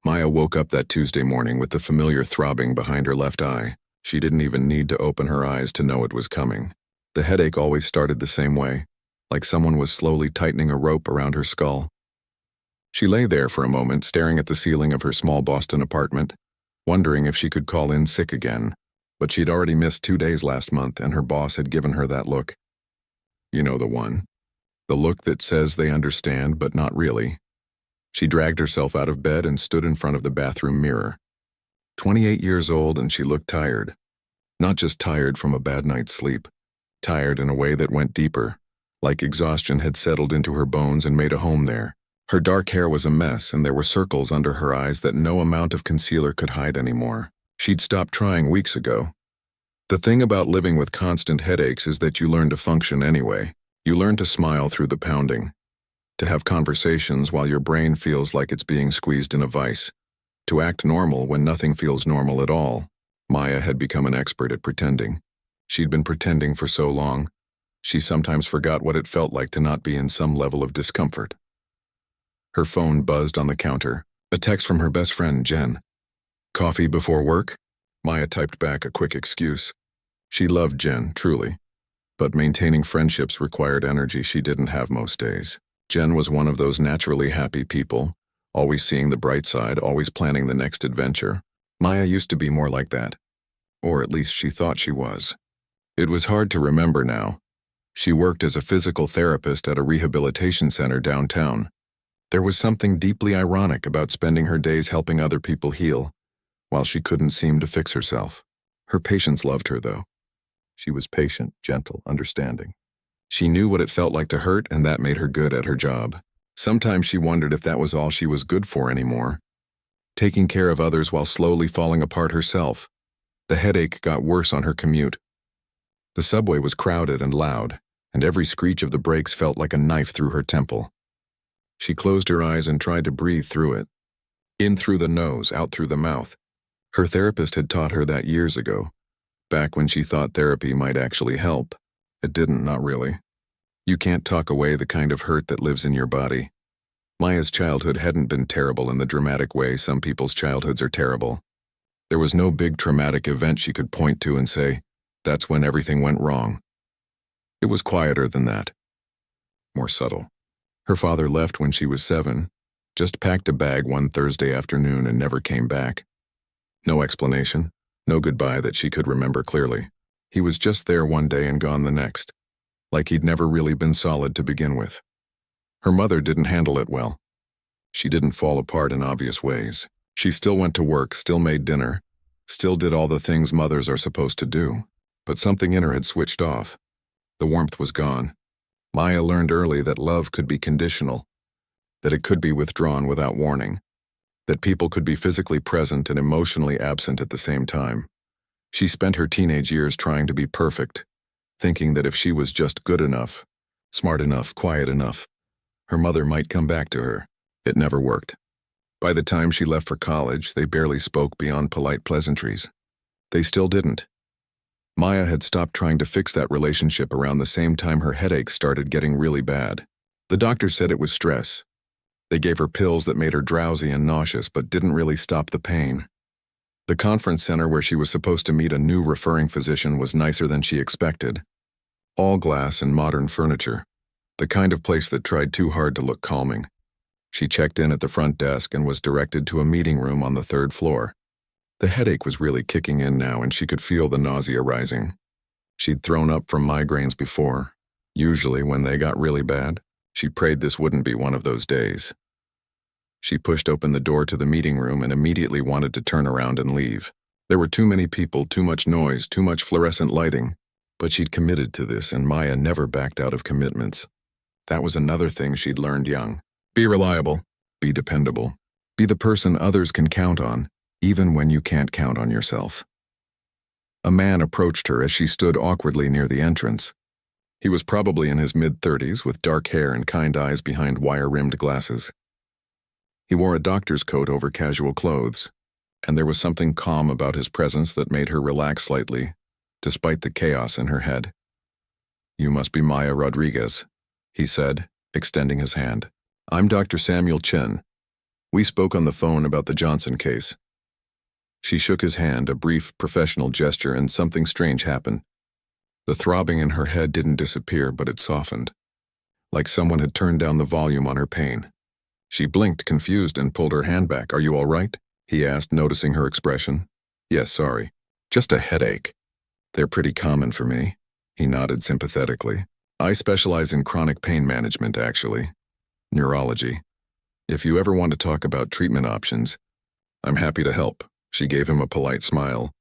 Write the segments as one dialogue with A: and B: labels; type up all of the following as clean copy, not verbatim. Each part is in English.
A: Maya woke up that Tuesday morning with the familiar throbbing behind her left eye. She didn't even need to open her eyes to know it was coming. The headache always started the same way, like someone was slowly tightening a rope around her skull. She lay there for a moment, staring at the ceiling of her small Boston apartment, wondering if she could call in sick again. But she'd already missed 2 days last month, and her boss had given her that look. You know the one. The look that says they understand, but not really. She dragged herself out of bed and stood in front of the bathroom mirror. 28 years old, and she looked tired. Not just tired from a bad night's sleep. Tired in a way that went deeper, like exhaustion had settled into her bones and made a home there. Her dark hair was a mess, and there were circles under her eyes that no amount of concealer could hide anymore. She'd stopped trying weeks ago. The thing about living with constant headaches is that you learn to function anyway. You learn to smile through the pounding, to have conversations while your brain feels like it's being squeezed in a vice, to act normal when nothing feels normal at all. Maya had become an expert at pretending. She'd been pretending for so long, she sometimes forgot what it felt like to not be in some level of discomfort. Her phone buzzed on the counter, a text from her best friend, Jen. "Coffee before work?" Maya typed back a quick excuse. She loved Jen, truly, but maintaining friendships required energy she didn't have most days. Jen was one of those naturally happy people, always seeing the bright side, always planning the next adventure. Maya used to be more like that, or at least she thought she was. It was hard to remember now. She worked as a physical therapist at a rehabilitation center downtown. There was something deeply ironic about spending her days helping other people heal, while she couldn't seem to fix herself. Her patients loved her, though. She was patient, gentle, understanding. She knew what it felt like to hurt, and that made her good at her job. Sometimes she wondered if that was all she was good for anymore. Taking care of others while slowly falling apart herself. The headache got worse on her commute. The subway was crowded and loud, and every screech of the brakes felt like a knife through her temple. She closed her eyes and tried to breathe through it. In through the nose, out through the mouth. Her therapist had taught her that years ago, back when she thought therapy might actually help. It didn't, not really. You can't talk away the kind of hurt that lives in your body. Maya's childhood hadn't been terrible in the dramatic way some people's childhoods are terrible. There was no big traumatic event she could point to and say, "That's when everything went wrong." It was quieter than that. More subtle. Her father left when she was 7, just packed a bag one Thursday afternoon and never came back. No explanation, no goodbye that she could remember clearly. He was just there one day and gone the next, like he'd never really been solid to begin with. Her mother didn't handle it well. She didn't fall apart in obvious ways. She still went to work, still made dinner, still did all the things mothers are supposed to do. But something in her had switched off. The warmth was gone. Maya learned early that love could be conditional, that it could be withdrawn without warning, that people could be physically present and emotionally absent at the same time. She spent her teenage years trying to be perfect, thinking that if she was just good enough, smart enough, quiet enough, her mother might come back to her. It never worked. By the time she left for college, they barely spoke beyond polite pleasantries. They still didn't. Maya had stopped trying to fix that relationship around the same time her headaches started getting really bad. The doctor said it was stress. They gave her pills that made her drowsy and nauseous but didn't really stop the pain. The conference center where she was supposed to meet a new referring physician was nicer than she expected. All glass and modern furniture. The kind of place that tried too hard to look calming. She checked in at the front desk and was directed to a meeting room on the 3rd floor. The headache was really kicking in now, and she could feel the nausea rising. She'd thrown up from migraines before. Usually when they got really bad, she prayed this wouldn't be one of those days. She pushed open the door to the meeting room and immediately wanted to turn around and leave. There were too many people, too much noise, too much fluorescent lighting. But she'd committed to this, and Maya never backed out of commitments. That was another thing she'd learned young. Be reliable. Be dependable. Be the person others can count on, even when you can't count on yourself. A man approached her as she stood awkwardly near the entrance. He was probably in his mid-30s with dark hair and kind eyes behind wire-rimmed glasses. He wore a doctor's coat over casual clothes, and there was something calm about his presence that made her relax slightly, despite the chaos in her head. "You must be Maya Rodriguez," he said, extending his hand. "I'm Dr. Samuel Chen. We spoke on the phone about the Johnson case. She shook his hand, a brief professional gesture, and something strange happened. The throbbing in her head didn't disappear, but it softened, like someone had turned down the volume on her pain. She blinked, confused, and pulled her hand back. "Are you all right?" he asked, noticing her expression. "Yes, sorry. Just a headache." "They're pretty common for me," he nodded sympathetically. "I specialize in chronic pain management, actually. Neurology. If you ever want to talk about treatment options, I'm happy to help." She gave him a polite smile,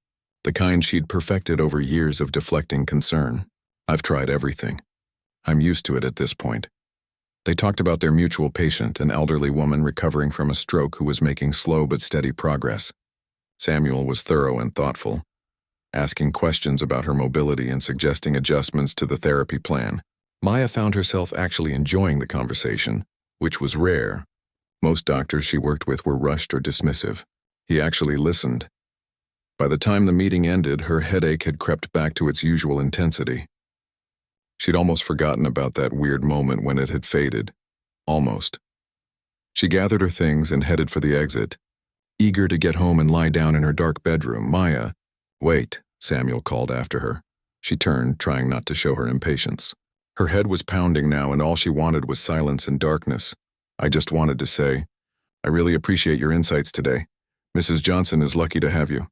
A: the kind she'd perfected over years of deflecting concern. "I've tried everything. I'm used to it at this point." They talked about their mutual patient, an elderly woman recovering from a stroke who was making slow but steady progress. Samuel was thorough and thoughtful, asking questions about her mobility and suggesting adjustments to the therapy plan. Maya found herself actually enjoying the conversation, which was rare. Most doctors she worked with were rushed or dismissive. He actually listened. By the time the meeting ended, her headache had crept back to its usual intensity. She'd almost forgotten about that weird moment when it had faded. Almost. She gathered her things and headed for the exit, eager to get home and lie down in her dark bedroom. "Maya." "Wait," Samuel called after her. She turned, trying not to show her impatience. Her head was pounding now, and all she wanted was silence and darkness. "I just wanted to say, I really appreciate your insights today. Mrs. Johnson is lucky to have you."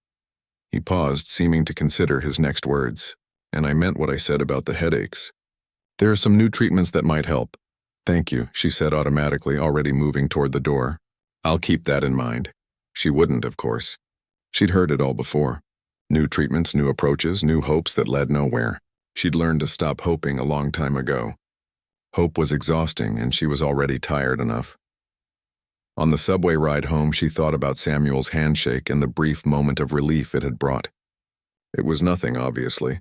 A: He paused, seeming to consider his next words. "And I meant what I said about the headaches. There are some new treatments that might help." "Thank you," she said automatically, already moving toward the door. "I'll keep that in mind." She wouldn't, of course. She'd heard it all before. New treatments, new approaches, new hopes that led nowhere. She'd learned to stop hoping a long time ago. Hope was exhausting, and she was already tired enough. On the subway ride home, she thought about Samuel's handshake and the brief moment of relief it had brought. It was nothing, obviously.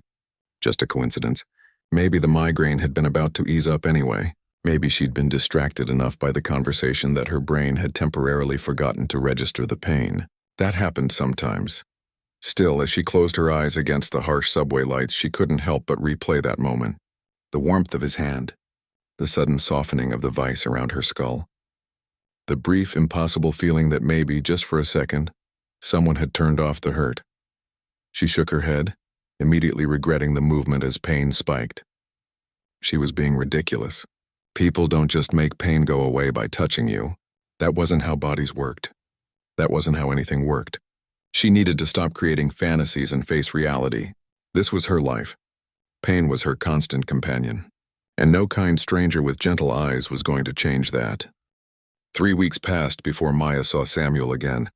A: Just a coincidence. Maybe the migraine had been about to ease up anyway. Maybe she'd been distracted enough by the conversation that her brain had temporarily forgotten to register the pain. That happened sometimes. Still, as she closed her eyes against the harsh subway lights, she couldn't help but replay that moment. The warmth of his hand. The sudden softening of the vice around her skull. The brief, impossible feeling that maybe, just for a second, someone had turned off the hurt. She shook her head, immediately regretting the movement as pain spiked. She was being ridiculous. People don't just make pain go away by touching you. That wasn't how bodies worked. That wasn't how anything worked. She needed to stop creating fantasies and face reality. This was her life. Pain was her constant companion. And no kind stranger with gentle eyes was going to change that. 3 weeks passed before Maya saw Samuel again.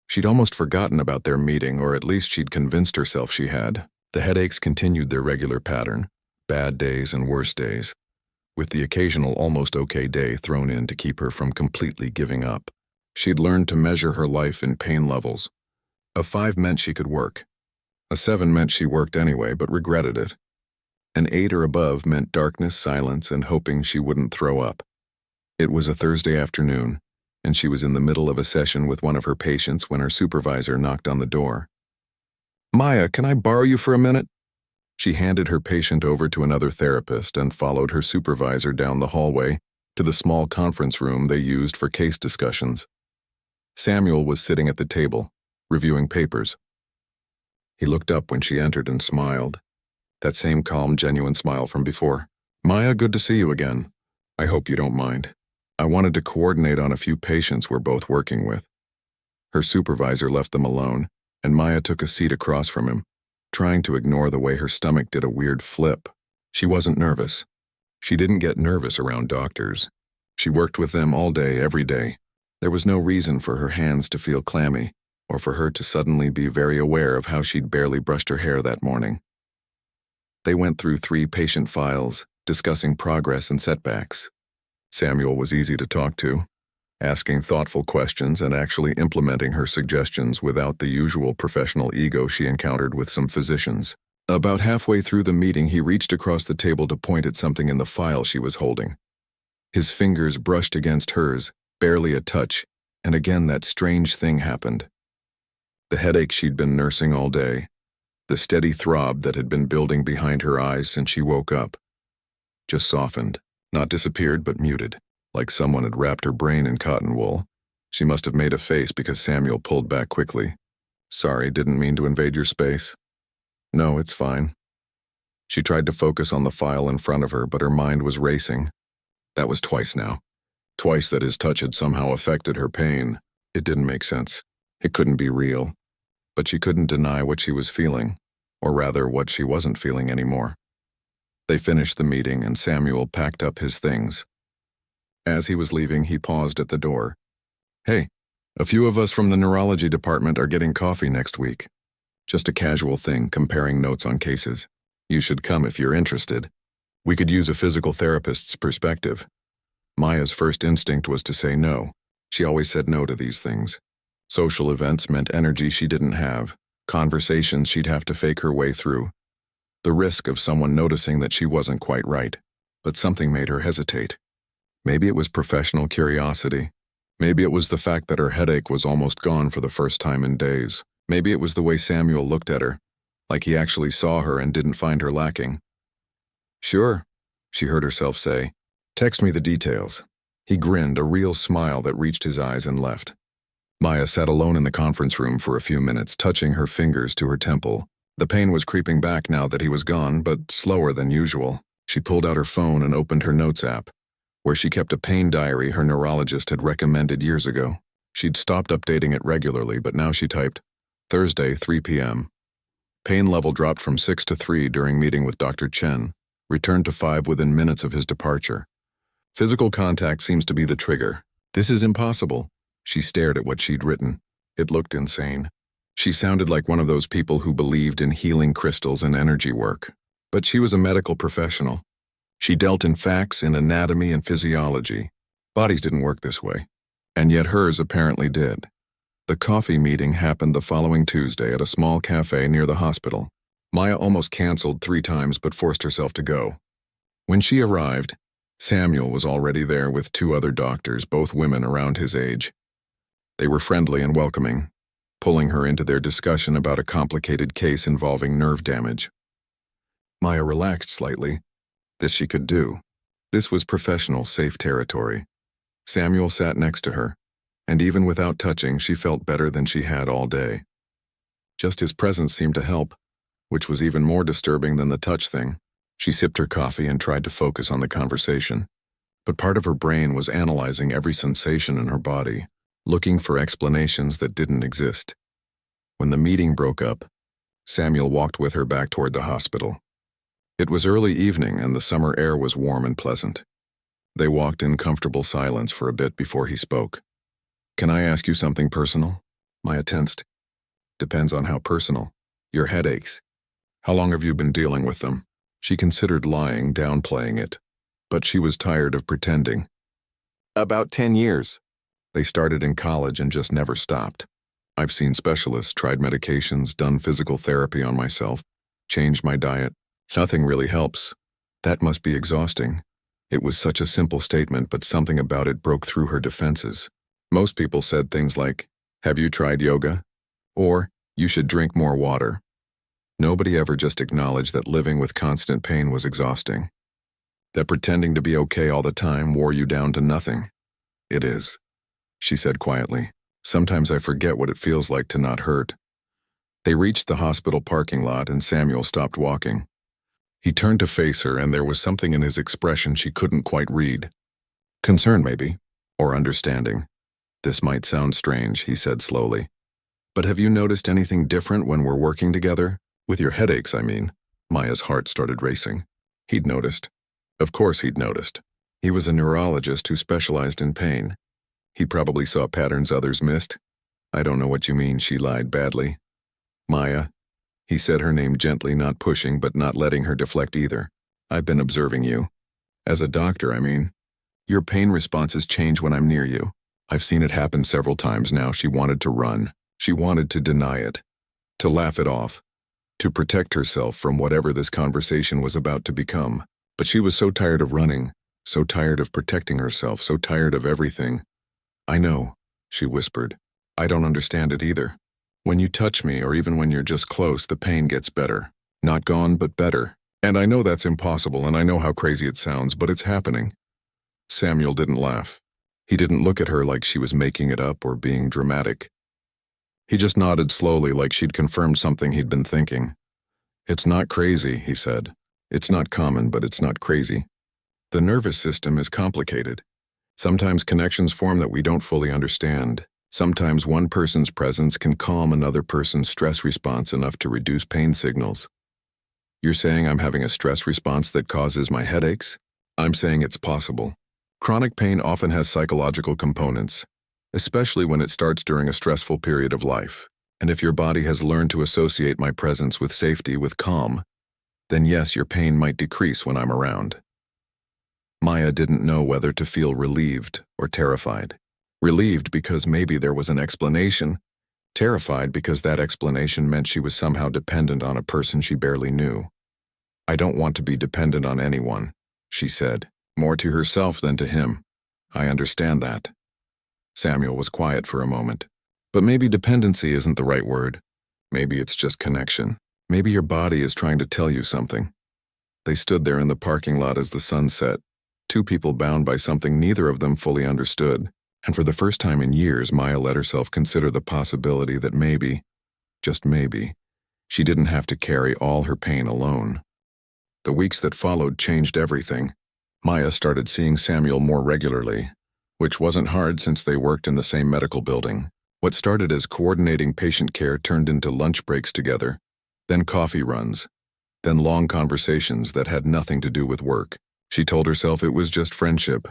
A: She'd almost forgotten about their meeting, or at least she'd convinced herself she had. The headaches continued their regular pattern, bad days and worse days, with the occasional almost okay day thrown in to keep her from completely giving up. She'd learned to measure her life in pain levels. A 5 meant she could work. A 7 meant she worked anyway, but regretted it. An 8 or above meant darkness, silence, and hoping she wouldn't throw up. It was a Thursday afternoon, and she was in the middle of a session with one of her patients when her supervisor knocked on the door. "Maya, can I borrow you for a minute?" She handed her patient over to another therapist and followed her supervisor down the hallway to the small conference room they used for case discussions. Samuel was sitting at the table, reviewing papers. He looked up when she entered and smiled. That same calm, genuine smile from before. "Maya, good to see you again. I hope you don't mind. I wanted to coordinate on a few patients we're both working with." Her supervisor left them alone, and Maya took a seat across from him, trying to ignore the way her stomach did a weird flip. She wasn't nervous. She didn't get nervous around doctors. She worked with them all day, every day. There was no reason for her hands to feel clammy, or for her to suddenly be very aware of how she'd barely brushed her hair that morning. They went through 3 patient files, discussing progress and setbacks. Samuel was easy to talk to, asking thoughtful questions and actually implementing her suggestions without the usual professional ego she encountered with some physicians. About halfway through the meeting, he reached across the table to point at something in the file she was holding. His fingers brushed against hers, barely a touch, and again that strange thing happened. The headache she'd been nursing all day, the steady throb that had been building behind her eyes since she woke up, just softened, not disappeared but muted, like someone had wrapped her brain in cotton wool. She must have made a face because Samuel pulled back quickly. Sorry, didn't mean to invade your space. No, it's fine. She tried to focus on the file in front of her, but her mind was racing. That was twice now. Twice that his touch had somehow affected her pain. It didn't make sense. It couldn't be real. But she couldn't deny what she was feeling, or rather what she wasn't feeling anymore. They finished the meeting and Samuel packed up his things. As he was leaving, he paused at the door. Hey, a few of us from the neurology department are getting coffee next week. Just a casual thing, comparing notes on cases. You should come if you're interested. We could use a physical therapist's perspective. Maya's first instinct was to say no. She always said no to these things. Social events meant energy she didn't have, conversations she'd have to fake her way through. The risk of someone noticing that she wasn't quite right. But something made her hesitate. Maybe it was professional curiosity. Maybe it was the fact that her headache was almost gone for the first time in days. Maybe it was the way Samuel looked at her, like he actually saw her and didn't find her lacking. Sure, she heard herself say. Text me the details. He grinned, a real smile that reached his eyes and left. Maya sat alone in the conference room for a few minutes, touching her fingers to her temple. The pain was creeping back now that he was gone, but slower than usual. She pulled out her phone and opened her notes app, where she kept a pain diary her neurologist had recommended years ago. She'd stopped updating it regularly, but now she typed, Thursday, 3 p.m. Pain level dropped from 6 to 3 during meeting with Dr. Chen, returned to 5 within minutes of his departure. Physical contact seems to be the trigger. This is impossible. She stared at what she'd written. It looked insane. She sounded like one of those people who believed in healing crystals and energy work. But she was a medical professional. She dealt in facts, in anatomy and physiology. Bodies didn't work this way. And yet hers apparently did. The coffee meeting happened the following Tuesday at a small cafe near the hospital. Maya almost canceled 3 times but forced herself to go. When she arrived, Samuel was already there with 2 other doctors, both women around his age. They were friendly and welcoming, pulling her into their discussion about a complicated case involving nerve damage. Maya relaxed slightly. This she could do. This was professional, safe territory. Samuel sat next to her, and even without touching, she felt better than she had all day. Just his presence seemed to help, which was even more disturbing than the touch thing. She sipped her coffee and tried to focus on the conversation, but part of her brain was analyzing every sensation in her body, looking for explanations that didn't exist. When the meeting broke up, Samuel walked with her back toward the hospital. It was early evening and the summer air was warm and pleasant. They walked in comfortable silence for a bit before he spoke. Can I ask you something personal? Maya tensed. Depends on how personal. Your headaches. How long have you been dealing with them? She considered lying, downplaying it, but she was tired of pretending. About 10 years. They started in college and just never stopped. I've seen specialists, tried medications, done physical therapy on myself, changed my diet. Nothing really helps. That must be exhausting. It was such a simple statement, but something about it broke through her defenses. Most people said things like, have you tried yoga? Or, you should drink more water. Nobody ever just acknowledged that living with constant pain was exhausting. That pretending to be okay all the time wore you down to nothing. It is, she said quietly. Sometimes I forget what it feels like to not hurt. They reached the hospital parking lot and Samuel stopped walking. He turned to face her and there was something in his expression she couldn't quite read. Concern maybe, or understanding. This might sound strange, he said slowly. But have you noticed anything different when we're working together? With your headaches, I mean. Maya's heart started racing. He'd noticed. Of course he'd noticed. He was a neurologist who specialized in pain. He probably saw patterns others missed. I don't know what you mean, she lied badly. Maya. He said her name gently, not pushing but not letting her deflect either. I've been observing you. As a doctor, I mean. Your pain responses change when I'm near you. I've seen it happen several times now. She wanted to run. She wanted to deny it. To laugh it off. To protect herself from whatever this conversation was about to become. But she was so tired of running, so tired of protecting herself, so tired of everything. I know, she whispered. I don't understand it either. When you touch me, or even when you're just close, the pain gets better. Not gone, but better. And I know that's impossible, and I know how crazy it sounds, but it's happening. Samuel didn't laugh. He didn't look at her like she was making it up or being dramatic. He just nodded slowly like she'd confirmed something he'd been thinking. "It's not crazy," he said. "It's not common, but it's not crazy. The nervous system is complicated. Sometimes connections form that we don't fully understand. Sometimes one person's presence can calm another person's stress response enough to reduce pain signals. You're saying I'm having a stress response that causes my headaches? I'm saying it's possible. Chronic pain often has psychological components, especially when it starts during a stressful period of life. And if your body has learned to associate my presence with safety, with calm, then yes, your pain might decrease when I'm around." Maya didn't know whether to feel relieved or terrified. Relieved because maybe there was an explanation. Terrified because that explanation meant she was somehow dependent on a person she barely knew. "I don't want to be dependent on anyone," she said, more to herself than to him. "I understand that." Samuel was quiet for a moment. "But maybe dependency isn't the right word. Maybe it's just connection. Maybe your body is trying to tell you something." They stood there in the parking lot as the sun set, two people bound by something neither of them fully understood. And for the first time in years, Maya let herself consider the possibility that maybe, just maybe, she didn't have to carry all her pain alone. The weeks that followed changed everything. Maya started seeing Samuel more regularly, which wasn't hard since they worked in the same medical building. What started as coordinating patient care turned into lunch breaks together, then coffee runs, then long conversations that had nothing to do with work. She told herself it was just friendship,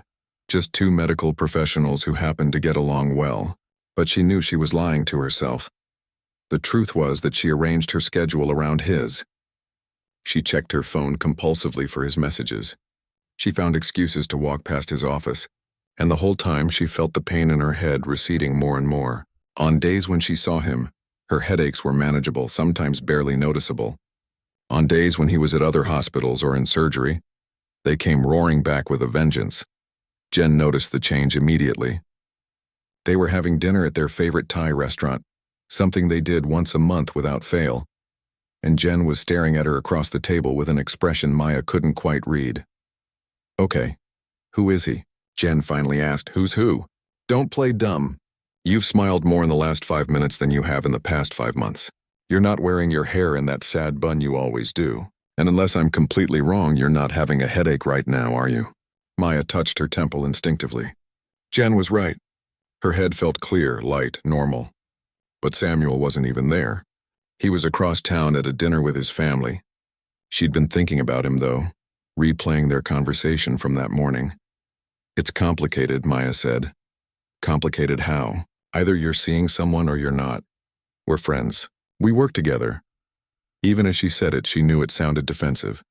A: just two medical professionals who happened to get along well, but she knew she was lying to herself. The truth was that she arranged her schedule around his. She checked her phone compulsively for his messages. She found excuses to walk past his office, and the whole time she felt the pain in her head receding more and more. On days when she saw him, her headaches were manageable, sometimes barely noticeable. On days when he was at other hospitals or in surgery, they came roaring back with a vengeance. Jen noticed the change immediately. They were having dinner at their favorite Thai restaurant, something they did once a month without fail, and Jen was staring at her across the table with an expression Maya couldn't quite read. "Okay, who is he?" Jen finally asked. "Who's who? Don't play dumb. You've smiled more in the last 5 minutes than you have in the past 5 months. You're not wearing your hair in that sad bun you always do. And unless I'm completely wrong, you're not having a headache right now, are you?" Maya touched her temple instinctively. Jen was right. Her head felt clear, light, normal. But Samuel wasn't even there. He was across town at a dinner with his family. She'd been thinking about him, though, replaying their conversation from that morning. "It's complicated," Maya said. "Complicated how? Either you're seeing someone or you're not. We're friends. We work together." Even as she said it, she knew it sounded defensive.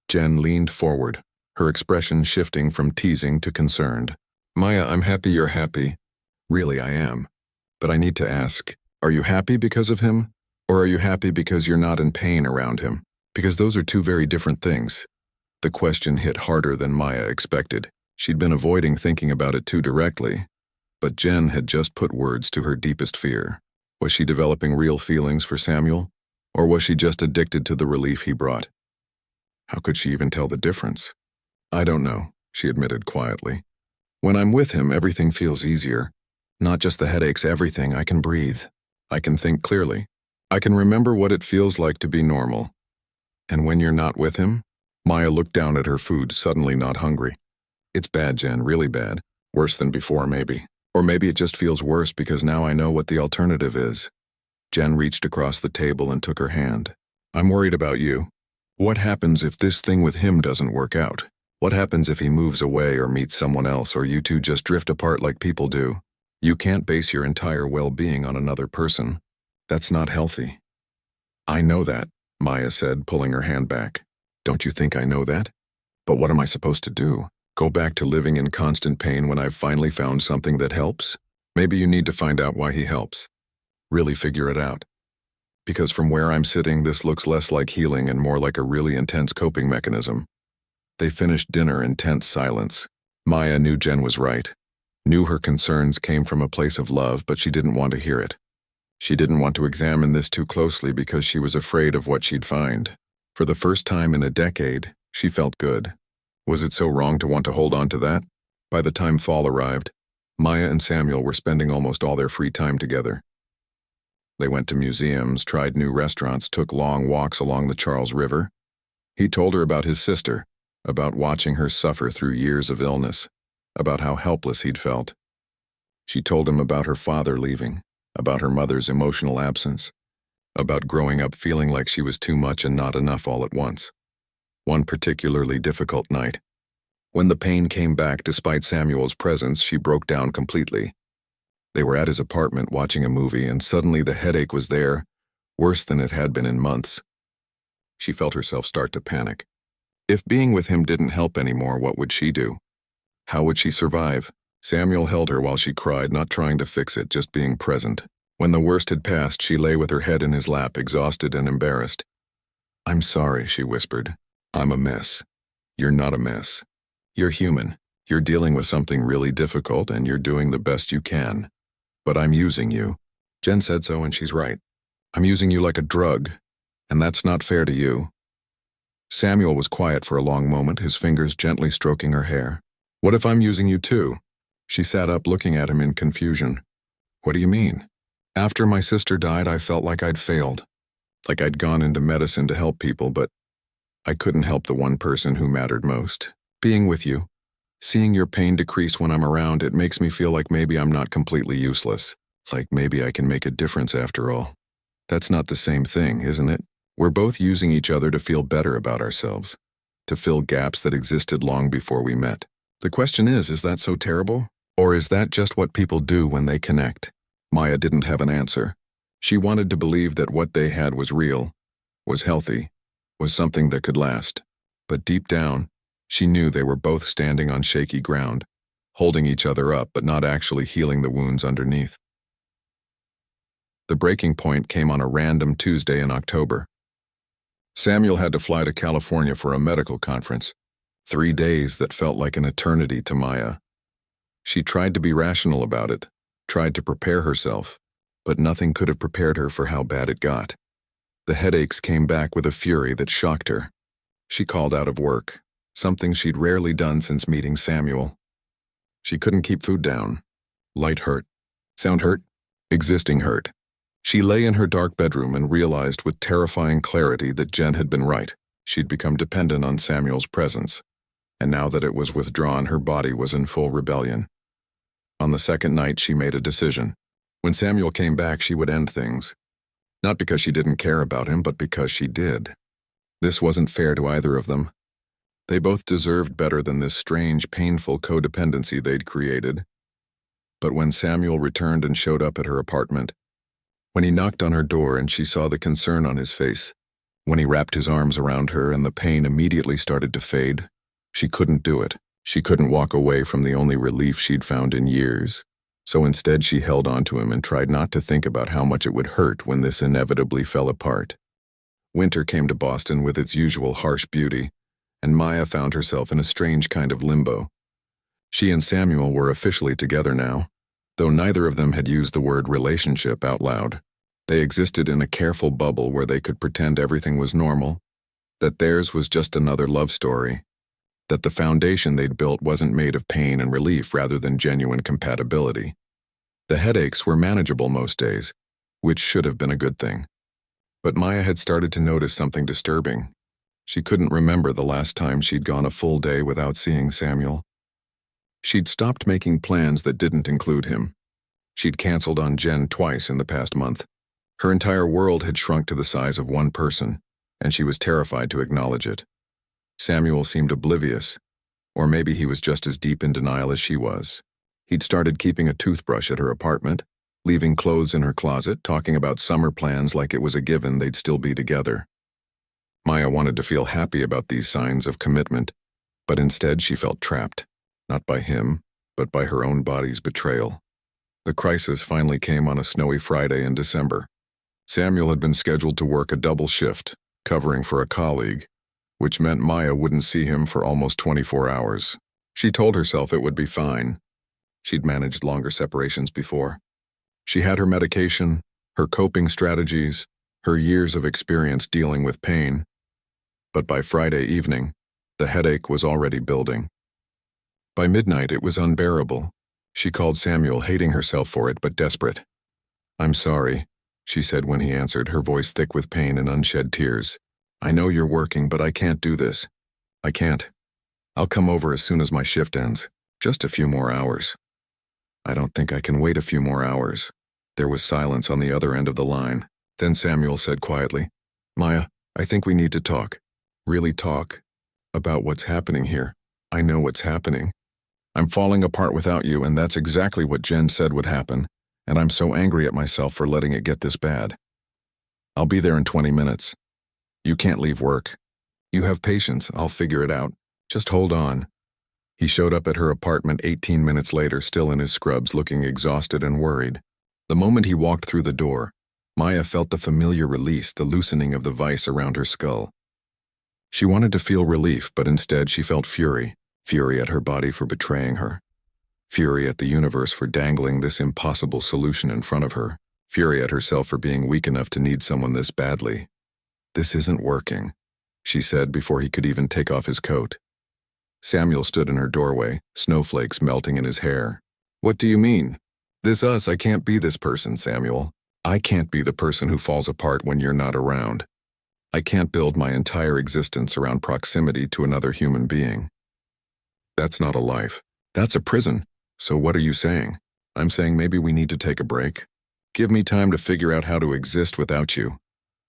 A: Jen leaned forward, her expression shifting from teasing to concerned. "Maya, I'm happy you're happy. Really, I am. But I need to ask, are you happy because of him? Or are you happy because you're not in pain around him? Because those are two very different things." The question hit harder than Maya expected. She'd been avoiding thinking about it too directly. But Jen had just put words to her deepest fear. Was she developing real feelings for Samuel? Or was she just addicted to the relief he brought? How could she even tell the difference? "I don't know," she admitted quietly. "When I'm with him, everything feels easier. Not just the headaches, everything. I can breathe. I can think clearly. I can remember what it feels like to be normal." "And when you're not with him?" Maya looked down at her food, suddenly not hungry. "It's bad, Jen, really bad. Worse than before, maybe. Or maybe it just feels worse because now I know what the alternative is." Jen reached across the table and took her hand. "I'm worried about you. What happens if this thing with him doesn't work out? What happens if he moves away or meets someone else, or you two just drift apart like people do? You can't base your entire well-being on another person. That's not healthy." "I know that," Maya said, pulling her hand back. "Don't you think I know that? But what am I supposed to do? Go back to living in constant pain when I've finally found something that helps? Maybe you need to find out why he helps. Really figure it out. Because from where I'm sitting, this looks less like healing and more like a really intense coping mechanism." They finished dinner in tense silence. Maya knew Jen was right. Knew her concerns came from a place of love, but she didn't want to hear it. She didn't want to examine this too closely because she was afraid of what she'd find. For the first time in a decade, she felt good. Was it so wrong to want to hold on to that? By the time fall arrived, Maya and Samuel were spending almost all their free time together. They went to museums, tried new restaurants, took long walks along the Charles River. He told her about his sister, about watching her suffer through years of illness, about how helpless he'd felt. She told him about her father leaving, about her mother's emotional absence, about growing up feeling like she was too much and not enough all at once. One particularly difficult night, when the pain came back despite Samuel's presence, she broke down completely. They were at his apartment watching a movie, and suddenly the headache was there, worse than it had been in months. She felt herself start to panic. If being with him didn't help anymore, what would she do? How would she survive? Samuel held her while she cried, not trying to fix it, just being present. When the worst had passed, she lay with her head in his lap, exhausted and embarrassed. "I'm sorry," she whispered. "I'm a mess." "You're not a mess. You're human. You're dealing with something really difficult and you're doing the best you can. But I'm using you." Jen said so, and she's right. "I'm using you like a drug, and that's not fair to you." Samuel was quiet for a long moment, his fingers gently stroking her hair. "What if I'm using you too?" She sat up, looking at him in confusion. "What do you mean?" "After my sister died, I felt like I'd failed. Like I'd gone into medicine to help people, but I couldn't help the one person who mattered most. Being with you, seeing your pain decrease when I'm around, it makes me feel like maybe I'm not completely useless. Like maybe I can make a difference after all. That's not the same thing, isn't it? We're both using each other to feel better about ourselves, to fill gaps that existed long before we met. The question is that so terrible? Or is that just what people do when they connect?" Maya didn't have an answer. She wanted to believe that what they had was real, was healthy, was something that could last. But deep down, she knew they were both standing on shaky ground, holding each other up but not actually healing the wounds underneath. The breaking point came on a random Tuesday in October. Samuel had to fly to California for a medical conference. 3 days that felt like an eternity to Maya. She tried to be rational about it, tried to prepare herself, but nothing could have prepared her for how bad it got. The headaches came back with a fury that shocked her. She called out of work, something she'd rarely done since meeting Samuel. She couldn't keep food down. Light hurt. Sound hurt. Existing hurt. She lay in her dark bedroom and realized with terrifying clarity that Jen had been right. She'd become dependent on Samuel's presence, and now that it was withdrawn, her body was in full rebellion. On the second night, she made a decision. When Samuel came back, she would end things. Not because she didn't care about him, but because she did. This wasn't fair to either of them. They both deserved better than this strange, painful codependency they'd created. But when Samuel returned and showed up at her apartment, when he knocked on her door and she saw the concern on his face, when he wrapped his arms around her and the pain immediately started to fade, she couldn't do it. She couldn't walk away from the only relief she'd found in years. So instead she held on to him and tried not to think about how much it would hurt when this inevitably fell apart. Winter came to Boston with its usual harsh beauty, and Maya found herself in a strange kind of limbo. She and Samuel were officially together now, though neither of them had used the word relationship out loud. They existed in a careful bubble where they could pretend everything was normal, that theirs was just another love story, that the foundation they'd built wasn't made of pain and relief rather than genuine compatibility. The headaches were manageable most days, which should have been a good thing. But Maya had started to notice something disturbing. She couldn't remember the last time she'd gone a full day without seeing Samuel. She'd stopped making plans that didn't include him. She'd canceled on Jen twice in the past month. Her entire world had shrunk to the size of one person, and she was terrified to acknowledge it. Samuel seemed oblivious, or maybe he was just as deep in denial as she was. He'd started keeping a toothbrush at her apartment, leaving clothes in her closet, talking about summer plans like it was a given they'd still be together. Maya wanted to feel happy about these signs of commitment, but instead she felt trapped, not by him, but by her own body's betrayal. The crisis finally came on a snowy Friday in December. Samuel had been scheduled to work a double shift, covering for a colleague, which meant Maya wouldn't see him for almost 24 hours. She told herself it would be fine. She'd managed longer separations before. She had her medication, her coping strategies, her years of experience dealing with pain. But by Friday evening, the headache was already building. By midnight, it was unbearable. She called Samuel, hating herself for it but desperate. "I'm sorry," she said when he answered, her voice thick with pain and unshed tears. "I know you're working, but I can't do this. I can't. I'll come over as soon as my shift ends. Just a few more hours." "I don't think I can wait a few more hours." There was silence on the other end of the line. Then Samuel said quietly, "Maya, I think we need to talk. Really talk. About what's happening here. I know what's happening. I'm falling apart without you, and that's exactly what Jen said would happen, and I'm so angry at myself for letting it get this bad. I'll be there in 20 minutes. You can't leave work. You have patience, I'll figure it out. Just hold on." He showed up at her apartment 18 minutes later, still in his scrubs, looking exhausted and worried. The moment he walked through the door, Maya felt the familiar release, the loosening of the vice around her skull. She wanted to feel relief, but instead she felt fury. Fury at her body for betraying her. Fury at the universe for dangling this impossible solution in front of her. Fury at herself for being weak enough to need someone this badly. "This isn't working," she said before he could even take off his coat. Samuel stood in her doorway, snowflakes melting in his hair. "What do you mean? This us, I can't be this person, Samuel. I can't be the person who falls apart when you're not around. I can't build my entire existence around proximity to another human being. That's not a life. That's a prison. So what are you saying?" "I'm saying maybe we need to take a break. Give me time to figure out how to exist without you."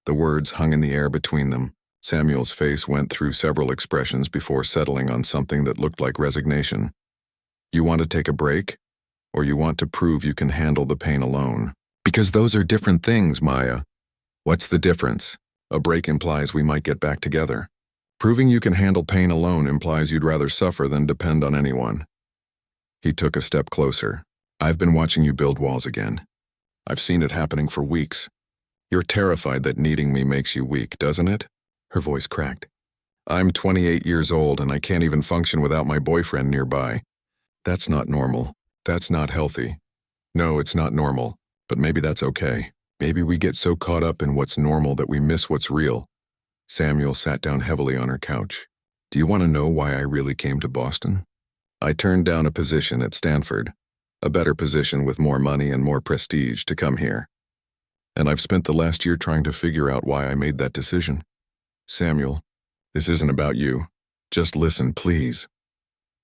A: The words hung in the air between them. Samuel's face went through several expressions before settling on something that looked like resignation. "You want to take a break? Or you want to prove you can handle the pain alone? Because those are different things, Maya." "What's the difference?" "A break implies we might get back together. Proving you can handle pain alone implies you'd rather suffer than depend on anyone." He took a step closer. "I've been watching you build walls again. I've seen it happening for weeks. You're terrified that needing me makes you weak, doesn't it?" Her voice cracked. "I'm 28 years old and I can't even function without my boyfriend nearby. That's not normal. That's not healthy. No, it's not normal, but maybe that's okay. Maybe we get so caught up in what's normal that we miss what's real." Samuel sat down heavily on her couch. "Do you want to know why I really came to Boston? I turned down a position at Stanford, a better position with more money and more prestige, to come here. And I've spent the last year trying to figure out why I made that decision. Samuel, this isn't about you. Just listen, please."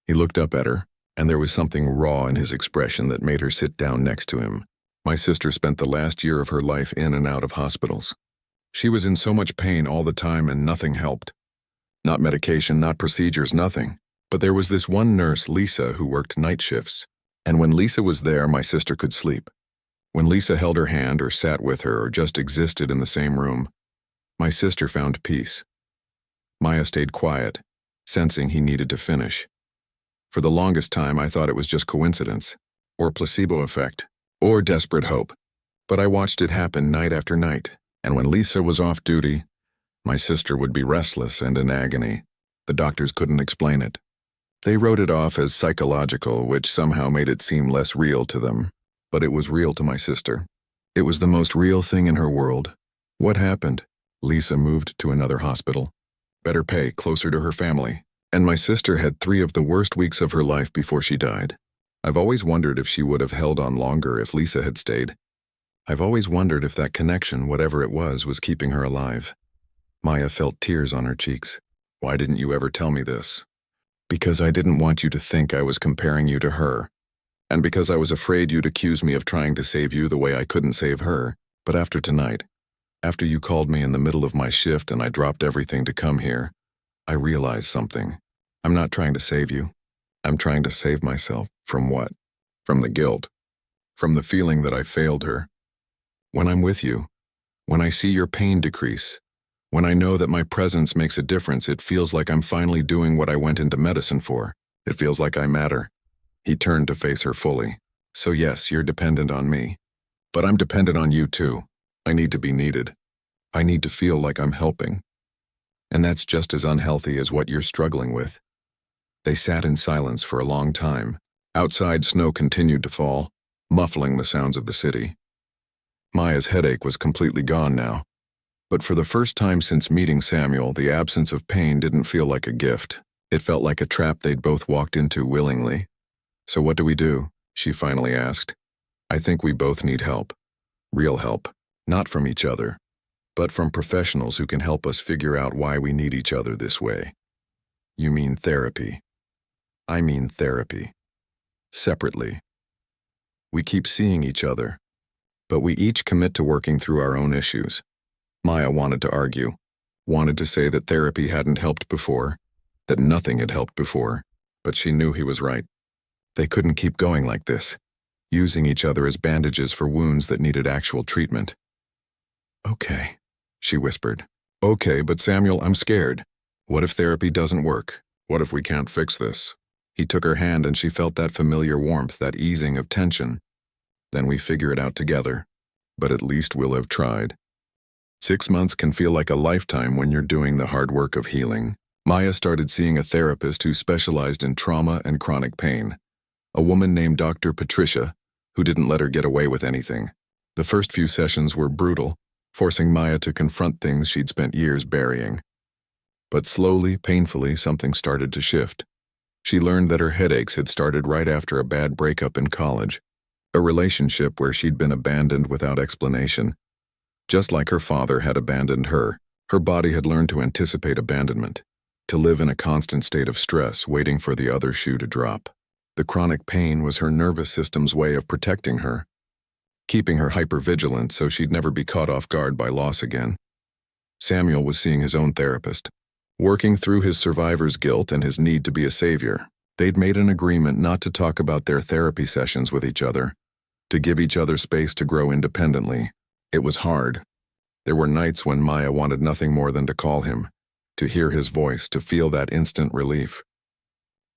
A: He looked up at her, and there was something raw in his expression that made her sit down next to him. "My sister spent the last year of her life in and out of hospitals. She was in so much pain all the time and nothing helped. Not medication, not procedures, nothing. But there was this one nurse, Lisa, who worked night shifts. And when Lisa was there, my sister could sleep. When Lisa held her hand or sat with her or just existed in the same room, my sister found peace." Maya stayed quiet, sensing he needed to finish. "For the longest time, I thought it was just coincidence, or placebo effect, or desperate hope. But I watched it happen night after night, and when Lisa was off duty, my sister would be restless and in agony. The doctors couldn't explain it. They wrote it off as psychological, which somehow made it seem less real to them. But it was real to my sister. It was the most real thing in her world. What happened? Lisa moved to another hospital. Better pay, closer to her family. And my sister had 3 of the worst weeks of her life before she died. I've always wondered if she would have held on longer if Lisa had stayed. I've always wondered if that connection, whatever it was keeping her alive." Maya felt tears on her cheeks. "Why didn't you ever tell me this?" "Because I didn't want you to think I was comparing you to her. And because I was afraid you'd accuse me of trying to save you the way I couldn't save her. But after tonight, after you called me in the middle of my shift and I dropped everything to come here, I realized something. I'm not trying to save you. I'm trying to save myself. From what? From the guilt. From the feeling that I failed her. When I'm with you, when I see your pain decrease, when I know that my presence makes a difference, it feels like I'm finally doing what I went into medicine for. It feels like I matter." He turned to face her fully. "So yes, you're dependent on me. But I'm dependent on you too. I need to be needed. I need to feel like I'm helping. And that's just as unhealthy as what you're struggling with." They sat in silence for a long time. Outside, snow continued to fall, muffling the sounds of the city. Maya's headache was completely gone now. But for the first time since meeting Samuel, the absence of pain didn't feel like a gift. It felt like a trap they'd both walked into willingly. "So what do we do?" she finally asked. I think we both need help. Real help. Not from each other, but from professionals who can help us figure out why we need each other this way. You mean therapy. I mean therapy. Separately. We keep seeing each other, but we each commit to working through our own issues. Maya wanted to argue, wanted to say that therapy hadn't helped before, that nothing had helped before, but she knew he was right. They couldn't keep going like this, using each other as bandages for wounds that needed actual treatment. Okay, she whispered. Okay, but Samuel, I'm scared. What if therapy doesn't work? What if we can't fix this? He took her hand and she felt that familiar warmth, that easing of tension. Then we figure it out together, but at least we'll have tried. 6 months can feel like a lifetime when you're doing the hard work of healing. Maya started seeing a therapist who specialized in trauma and chronic pain. A woman named Dr. Patricia, who didn't let her get away with anything. The first few sessions were brutal, forcing Maya to confront things she'd spent years burying. But slowly, painfully, something started to shift. She learned that her headaches had started right after a bad breakup in college, a relationship where she'd been abandoned without explanation. Just like her father had abandoned her, her body had learned to anticipate abandonment, to live in a constant state of stress, waiting for the other shoe to drop. The chronic pain was her nervous system's way of protecting her, keeping her hypervigilant so she'd never be caught off guard by loss again. Samuel was seeing his own therapist, working through his survivor's guilt and his need to be a savior. They'd made an agreement not to talk about their therapy sessions with each other, to give each other space to grow independently. It was hard. There were nights when Maya wanted nothing more than to call him, to hear his voice, to feel that instant relief.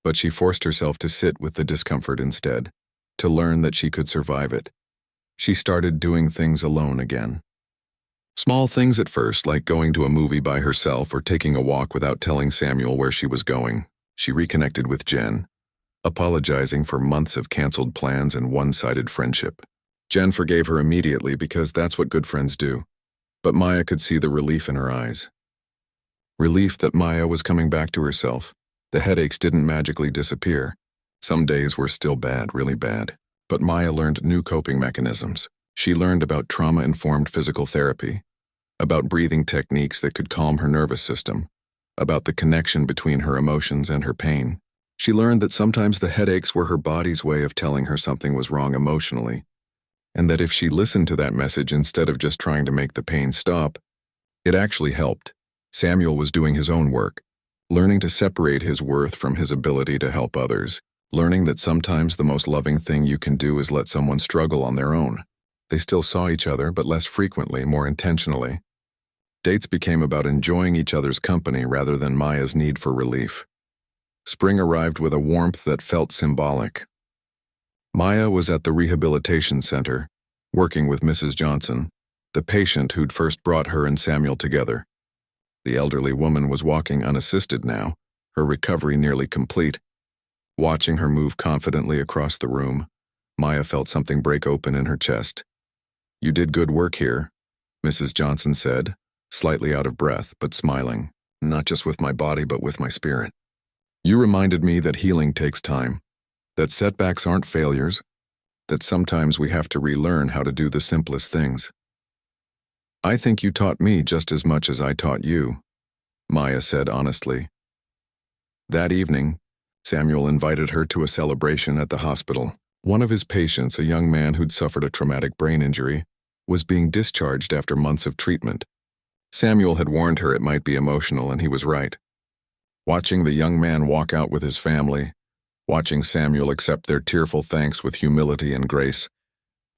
A: But she forced herself to sit with the discomfort instead, to learn that she could survive it. She started doing things alone again. Small things at first, like going to a movie by herself or taking a walk without telling Samuel where she was going. She reconnected with Jen, apologizing for months of canceled plans and one-sided friendship. Jen forgave her immediately because that's what good friends do. But Maya could see the relief in her eyes. Relief that Maya was coming back to herself. The headaches didn't magically disappear. Some days were still bad, really bad. But Maya learned new coping mechanisms. She learned about trauma-informed physical therapy, about breathing techniques that could calm her nervous system, about the connection between her emotions and her pain. She learned that sometimes the headaches were her body's way of telling her something was wrong emotionally, and that if she listened to that message instead of just trying to make the pain stop, it actually helped. Samuel was doing his own work, learning to separate his worth from his ability to help others, learning that sometimes the most loving thing you can do is let someone struggle on their own. They still saw each other, but less frequently, more intentionally. Dates became about enjoying each other's company rather than Maya's need for relief. Spring arrived with a warmth that felt symbolic. Maya was at the rehabilitation center, working with Mrs. Johnson, the patient who'd first brought her and Samuel together. The elderly woman was walking unassisted now, her recovery nearly complete. Watching her move confidently across the room, Maya felt something break open in her chest. "You did good work here," Mrs. Johnson said, slightly out of breath but smiling, "not just with my body but with my spirit. You reminded me that healing takes time, that setbacks aren't failures, that sometimes we have to relearn how to do the simplest things. I think you taught me just as much as I taught you," Maya said honestly. That evening, Samuel invited her to a celebration at the hospital. One of his patients, a young man who'd suffered a traumatic brain injury, was being discharged after months of treatment. Samuel had warned her it might be emotional, and he was right. Watching the young man walk out with his family, watching Samuel accept their tearful thanks with humility and grace,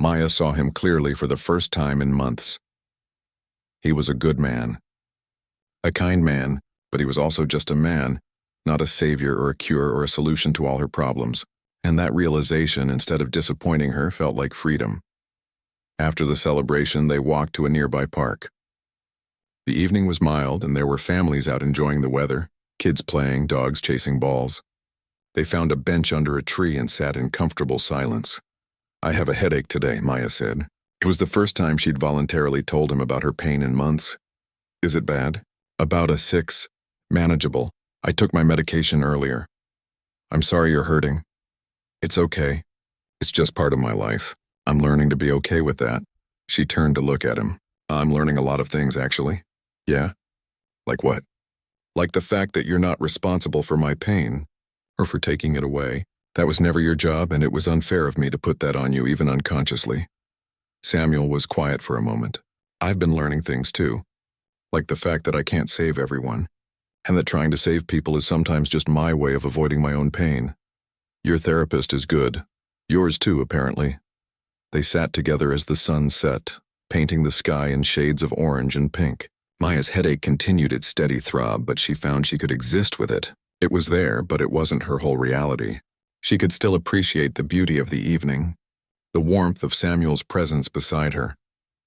A: Maya saw him clearly for the first time in months. He was a good man. A kind man, but he was also just a man, not a savior or a cure or a solution to all her problems. And that realization, instead of disappointing her, felt like freedom. After the celebration, they walked to a nearby park. The evening was mild, and there were families out enjoying the weather, kids playing, dogs chasing balls. They found a bench under a tree and sat in comfortable silence. "I have a headache today," Maya said. It was the first time she'd voluntarily told him about her pain in months. "Is it bad?" "About a 6. Manageable. I took my medication earlier." "I'm sorry you're hurting." "It's okay. It's just part of my life. I'm learning to be okay with that. She turned to look at him. I'm learning a lot of things, actually. Yeah? Like what? Like the fact that you're not responsible for my pain, or for taking it away. That was never your job, and it was unfair of me to put that on you, even unconsciously. Samuel was quiet for a moment. I've been learning things too. Like the fact that I can't save everyone, and that trying to save people is sometimes just my way of avoiding my own pain. Your therapist is good. Yours too, apparently. They sat together as the sun set, painting the sky in shades of orange and pink. Maya's headache continued its steady throb, but she found she could exist with it. It was there, but it wasn't her whole reality. She could still appreciate the beauty of the evening, the warmth of Samuel's presence beside her,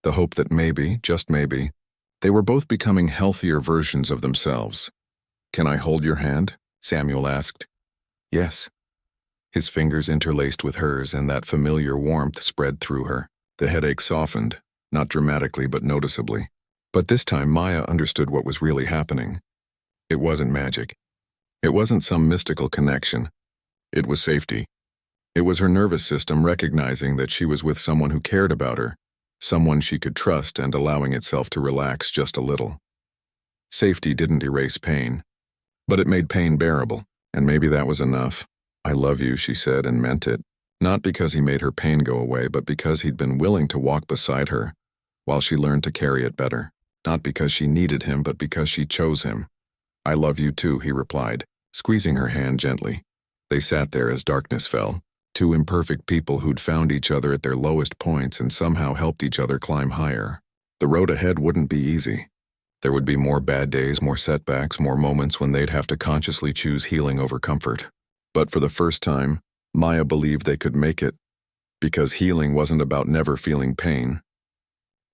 A: the hope that maybe, just maybe, they were both becoming healthier versions of themselves. "Can I hold your hand?" Samuel asked. "Yes." His fingers interlaced with hers, and that familiar warmth spread through her. The headache softened, not dramatically but noticeably. But this time Maya understood what was really happening. It wasn't magic. It wasn't some mystical connection. It was safety. It was her nervous system recognizing that she was with someone who cared about her, someone she could trust, and allowing itself to relax just a little. Safety didn't erase pain, but it made pain bearable, and maybe that was enough. "I love you," she said, and meant it. Not because he made her pain go away, but because he'd been willing to walk beside her while she learned to carry it better. Not because she needed him, but because she chose him. "I love you too," he replied, squeezing her hand gently. They sat there as darkness fell, two imperfect people who'd found each other at their lowest points and somehow helped each other climb higher. The road ahead wouldn't be easy. There would be more bad days, more setbacks, more moments when they'd have to consciously choose healing over comfort. But for the first time, Maya believed they could make it, because healing wasn't about never feeling pain.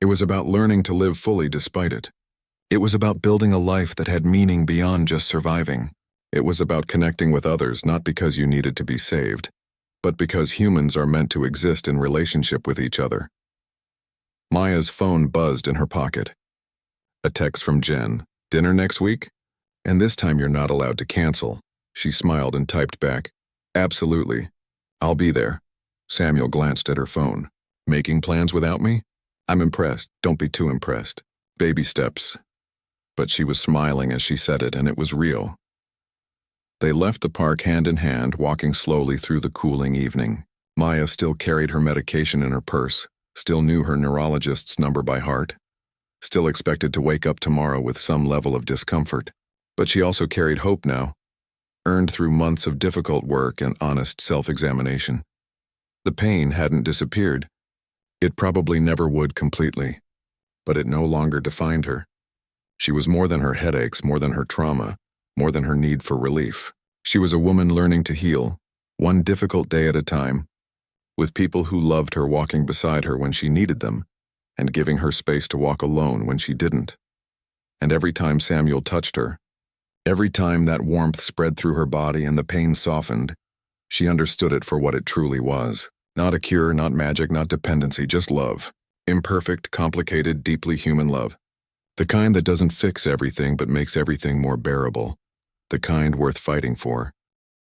A: It was about learning to live fully despite it. It was about building a life that had meaning beyond just surviving. It was about connecting with others, not because you needed to be saved, but because humans are meant to exist in relationship with each other. Maya's phone buzzed in her pocket. A text from Jen. "Dinner next week? And this time you're not allowed to cancel." She smiled and typed back, "Absolutely. I'll be there." Samuel glanced at her phone. "Making plans without me? I'm impressed. Don't be too impressed. Baby steps." But she was smiling as she said it, and it was real. They left the park hand in hand, walking slowly through the cooling evening. Maya still carried her medication in her purse, still knew her neurologist's number by heart, still expected to wake up tomorrow with some level of discomfort. But she also carried hope now, earned through months of difficult work and honest self-examination. The pain hadn't disappeared. It probably never would completely, but it no longer defined her. She was more than her headaches, more than her trauma, more than her need for relief. She was a woman learning to heal, one difficult day at a time, with people who loved her walking beside her when she needed them, and giving her space to walk alone when she didn't. And every time Samuel touched her, every time that warmth spread through her body and the pain softened, she understood it for what it truly was. Not a cure, not magic, not dependency, just love. Imperfect, complicated, deeply human love. The kind that doesn't fix everything but makes everything more bearable. The kind worth fighting for.